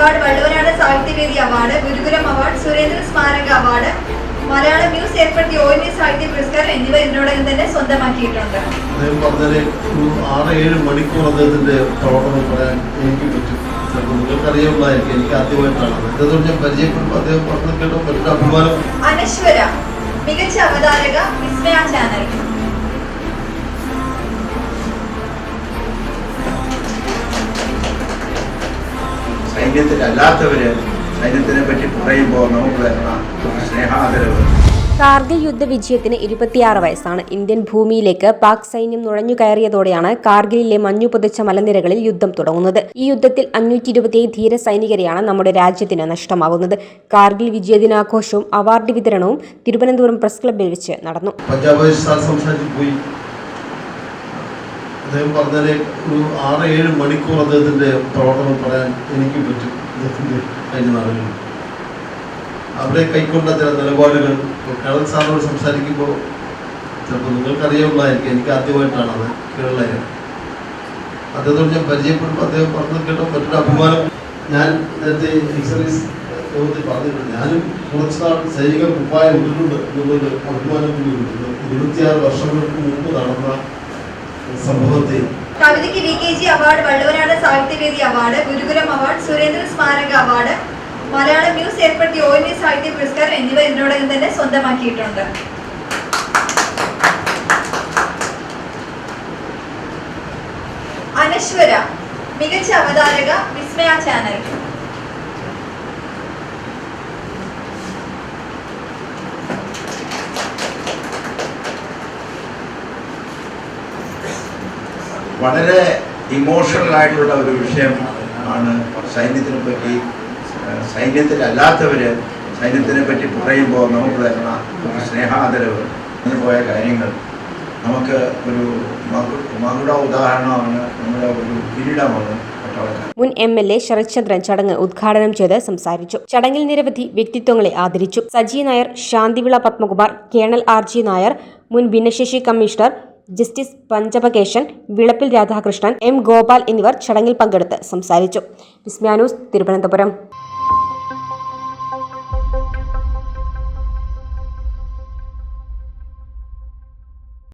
Award, Valluvanad സാഹിത്യവേദി award, ഗുരുകുലം award, Surendran സ്മാരക award, Malayalam news ഏർപ്പെടുത്തിയ ONV സാഹിത്യ പുരസ്കാരം എന്നിവ ഇതിനോടകം തന്നെ സ്വന്തമാക്കിയിട്ടുണ്ട്. അദ്ദേഹം പറഞ്ഞാൽ ഒരു 6-7 മണിക്കൂർ അദ്ദേഹത്തിന്റെ പ്രവർത്തനം പറയാൻ എനിക്ക് പറ്റും. ചിലപ്പോൾ നിങ്ങൾക്കറിയാവുന്നതായിരിക്കും, എനിക്ക് ആദ്യമായിട്ടാണ് അദ്ദേഹത്തോട് ഞാൻ പരിചയപ്പെടുമ്പോൾ അദ്ദേഹം പറഞ്ഞു കേട്ടോ മറ്റൊരു അഭിമാനം. അനശ്വര മികച്ച അവതാരക, വിസ്മയ ചാനൽ. സൈന്യത്തിലല്ലാത്തവര് സൈന്യത്തിനെ പറ്റി പറയുമ്പോൾ നമുക്ക് വരുന്ന സ്നേഹാദരവ്. കാർഗിൽ യുദ്ധവിജയത്തിന് 26 വയസ്സാണ്. ഇന്ത്യൻ ഭൂമിയിലേക്ക് പാക് സൈന്യം നുഴഞ്ഞു കയറിയതോടെയാണ് കാർഗിലിലെ മഞ്ഞു പുതച്ച മലനിരകളിൽ യുദ്ധം തുടങ്ങുന്നത്. ഈ യുദ്ധത്തിൽ 527 ധീര സൈനികരെയാണ് നമ്മുടെ രാജ്യത്തിന് നഷ്ടമാകുന്നത്. കാർഗിൽ വിജയദിനാഘോഷവും അവാർഡ് വിതരണവും തിരുവനന്തപുരം പ്രസ് ക്ലബ്ബിൽ വെച്ച് നടന്നു. പോയി അദ്ദേഹം പറഞ്ഞാൽ ഒരു 6-7 മണിക്കൂർ അദ്ദേഹത്തിന്റെ പ്രവർത്തനം പറയാൻ എനിക്ക് പറ്റും. അദ്ദേഹത്തിന്റെ കഴിഞ്ഞ നാളുകളിൽ അവിടെ കൈക്കൊണ്ട ചില നിലപാടുകൾ കേരള സാറിനോട് സംസാരിക്കുമ്പോൾ ചിലപ്പോൾ നിങ്ങൾക്കറിയാവുന്നതായിരിക്കും, എനിക്ക് ആദ്യമായിട്ടാണ് അത് കേരള. അദ്ദേഹത്തോട് ഞാൻ പരിചയപ്പെടുമ്പോൾ അദ്ദേഹം പറഞ്ഞു കേട്ടോ മറ്റൊരു അഭിമാനം. ഞാൻ നേരത്തെ സർവീസ് യോഗത്തിൽ പറഞ്ഞിട്ടുണ്ട്, ഞാനും കുറച്ചുനാൾ സൈനിക കുപ്പായം ഇട്ടിട്ടുണ്ട് എന്നുള്ളൊരു അഭിമാനം കൂടി ഉണ്ട്. 26 വർഷങ്ങൾക്ക് മുമ്പ് നടന്ന സംഭവത്തെ കവിതയ്ക്ക് VKG അവാർഡ്, വള്ളുവനാട് സാഹിത്യവേദി അവാർഡ്, ഗുരുകുലം അവാർഡ്, സുരേന്ദ്രൻ സ്മാരക അവാർഡ്, മലയാളം ന്യൂസ് ഏർപ്പെടുത്തിയ ONV സാഹിത്യ പുരസ്കാരം എന്നിവ ഇതിനോടകം തന്നെ സ്വന്തമാക്കിയിട്ടുണ്ട്. അനശ്വര മികച്ച അവതാരക, വിസ്മയ ചാനൽ. വളരെ ഇമോഷണൽ ആയിട്ടുള്ള ഒരു വിഷയം ആണ് സൈന്യത്തിനെ പറ്റി. സൈന്യത്തിലല്ലാത്തവര് സൈന്യത്തിനെ പറ്റി പറയുമ്പോൾ നമുക്ക് വരുന്ന സ്നേഹാദരവ്. പോയ കാര്യങ്ങൾ നമുക്ക് ഒരു മകുട ഉദാഹരണമാണ്, നമ്മുടെ ഒരു കിരീടമാണ്. മുൻ MLA ശരത്ചന്ദ്രൻ ചടങ്ങ് ഉദ്ഘാടനം ചെയ്ത് സംസാരിച്ചു. ചടങ്ങിൽ നിരവധി വ്യക്തിത്വങ്ങളെ ആദരിച്ചു. സജി നായർ, ശാന്തിവിള പത്മകുമാർ, കേണൽ RG നായർ, മുൻ ഭിന്നശേഷി commissioner justice Panchapakesan, Vilappil Radhakrishnan, M Gopal എന്നിവർ ചടങ്ങിൽ പങ്കെടുത്ത് സംസാരിച്ചു. വിസ്മയ ന്യൂസ്, തിരുവനന്തപുരം.